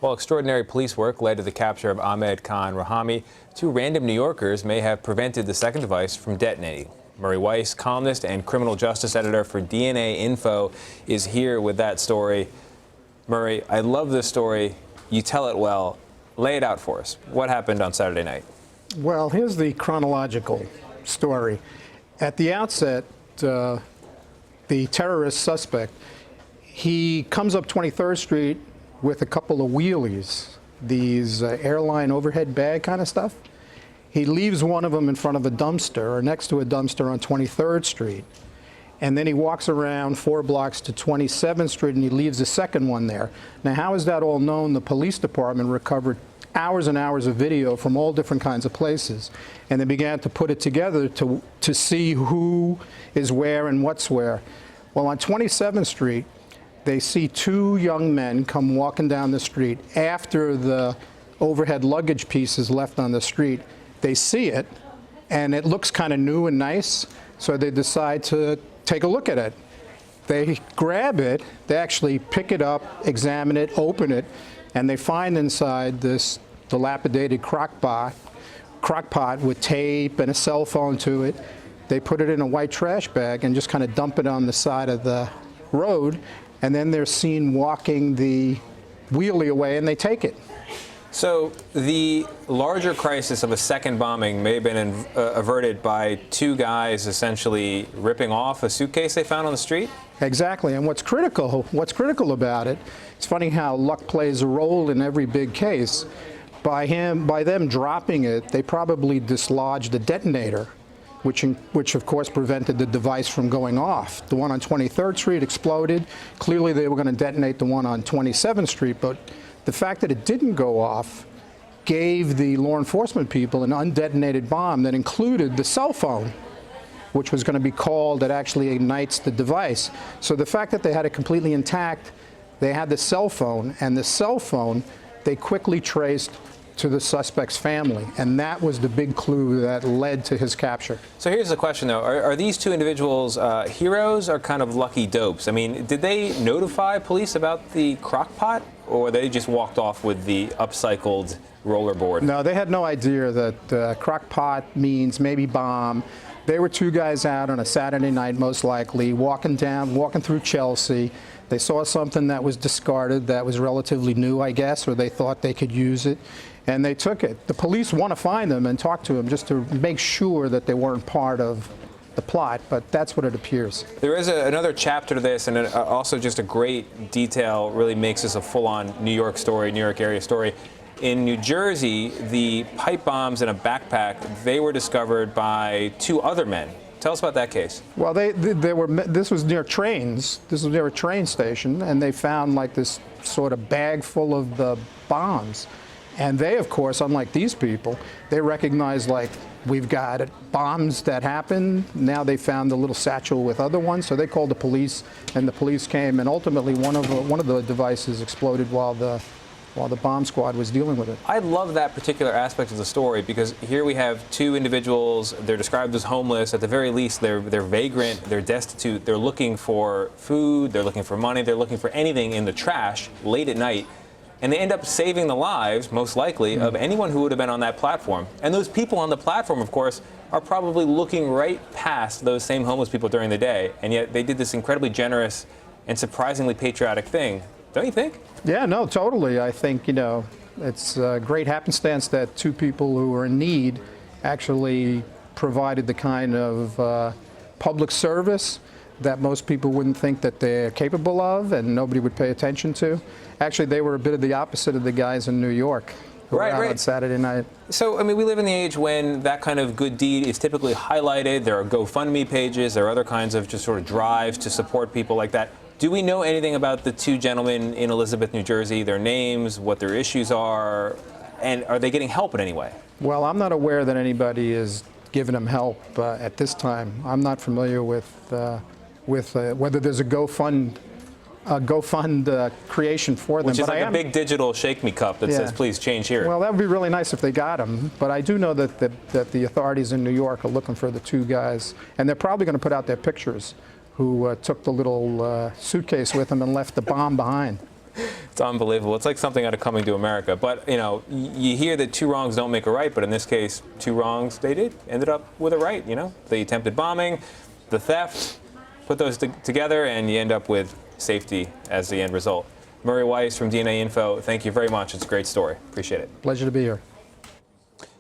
While extraordinary police work led to the capture of Ahmed Khan Rahami, two random New Yorkers may have prevented the second device from detonating. Murray Weiss, columnist and criminal justice editor for DNA Info, is here with that story. Murray, I love this story. You tell it well. Lay it out for us. What happened on Saturday night? Well, here's the chronological story. At the outset, the terrorist suspect, he comes up 23rd Street with a couple of wheelies, these airline overhead bag kind of stuff. He leaves one of them in front of a dumpster or next to a dumpster on 23rd Street. And then he walks around 4 blocks to 27th Street and he leaves the second one there. Now, how is that all known? The police department recovered hours and hours of video from all different kinds of places. And they began to put it together to see who is where and what's where. Well, on 27th Street, they see 2 young men come walking down the street after the overhead luggage piece is left on the street. They see it, and it looks kind of new and nice, so they decide to take a look at it. They grab it, they actually pick it up, examine it, open it, and they find inside this dilapidated crock pot with tape and a cell phone to it. They put it in a white trash bag and just kind of dump it on the side of the road, and then they're seen walking the wheelie away and they take it. So the larger crisis of a second bombing may have been averted by 2 guys essentially ripping off a suitcase they found on the street? Exactly, and what's critical about it, it's funny how luck plays a role in every big case. By them dropping it, they probably dislodged a detonator, which of course prevented the device from going off. The one on 23rd Street exploded. Clearly they were going to detonate the one on 27th Street, but the fact that it didn't go off gave the law enforcement people an undetonated bomb that included the cell phone, which was going to be called that actually ignites the device. So the fact that they had it completely intact, they had the cell phone, and the cell phone they quickly traced to the suspect's family, and that was the big clue that led to his capture. So here's the question, though. Are these 2 individuals heroes or kind of lucky dopes? I mean, did they notify police about the crock pot, or they just walked off with the upcycled rollerboard? No, they had no idea that crock pot means maybe bomb. They were 2 guys out on a Saturday night, most likely, walking through Chelsea. They saw something that was discarded that was relatively new, I guess, or they thought they could use it, and they took it. The police want to find them and talk to them just to make sure that they weren't part of the plot, but that's what it appears. There is another chapter to this, and also just a great detail, really makes this a full-on New York story, New York area story. In New Jersey, the pipe bombs in a backpack, they were discovered by 2 other men. Tell us about that case. Well, this was near trains. This was near a train station, and they found like this sort of bag full of the bombs. And they, of course, unlike these people, they recognized, like, we've got bombs that happen. Now they found the little satchel with other ones, so they called the police, and the police came, and ultimately one of the devices exploded while the bomb squad was dealing with it. I love that particular aspect of the story because here we have 2 individuals. They're described as homeless. At the very least, they're vagrant, they're destitute, they're looking for food, they're looking for money, they're looking for anything in the trash late at night. And they end up saving the lives, most likely, of anyone who would have been on that platform. And those people on the platform, of course, are probably looking right past those same homeless people during the day. And yet they did this incredibly generous and surprisingly patriotic thing. Don't you think? Yeah, no, totally. I think, it's a great happenstance that 2 people who were in need actually provided the kind of public service that most people wouldn't think that they're capable of and nobody would pay attention to. Actually, they were a bit of the opposite of the guys in New York who were out on Saturday night. So, I mean, we live in the age when that kind of good deed is typically highlighted. There are GoFundMe pages. There are other kinds of just sort of drives to support people like that. Do we know anything about the 2 gentlemen in Elizabeth, New Jersey, their names, what their issues are, and are they getting help in any way? Well, I'm not aware that anybody is giving them help at this time. I'm not familiar with whether there's a GoFund creation for them. Which is like a big digital Shake Me cup that says, please change here. Well, that would be really nice if they got them. But I do know that the authorities in New York are looking for the 2 guys, and they're probably going to put out their pictures who took the little suitcase with them and left the bomb behind. It's unbelievable. It's like something out of Coming to America. But, you know, you hear that two wrongs don't make a right, but in this case, two wrongs, they ended up with a right, you know? The attempted bombing, the theft, put those together, and you end up with safety as the end result. Murray Weiss from DNA Info, thank you very much. It's a great story. Appreciate it. Pleasure to be here.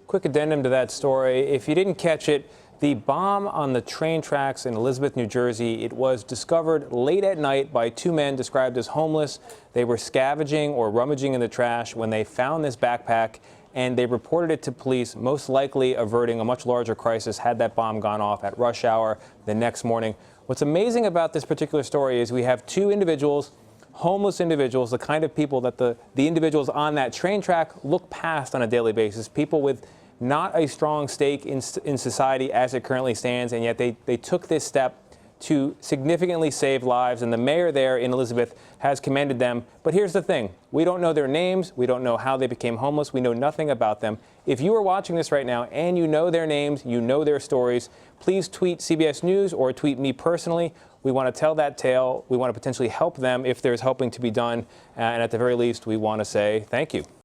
Quick addendum to that story. If you didn't catch it, the bomb on the train tracks in Elizabeth, New Jersey, it was discovered late at night by two men described as homeless. They were scavenging or rummaging in the trash when they found this backpack, and they reported it to police, most likely averting a much larger crisis had that bomb gone off at rush hour the next morning. What's amazing about this particular story is we have two individuals, homeless individuals, the kind of people that the individuals on that train track look past on a daily basis, people with not a strong stake in society as it currently stands, and yet they took this step to significantly save lives, and the mayor there in Elizabeth has commended them. But here's the thing. We don't know their names. We don't know how they became homeless. We know nothing about them. If you are watching this right now and you know their names, you know their stories, please tweet CBS News or tweet me personally. We want to tell that tale. We want to potentially help them if there's helping to be done. And at the very least, we want to say thank you.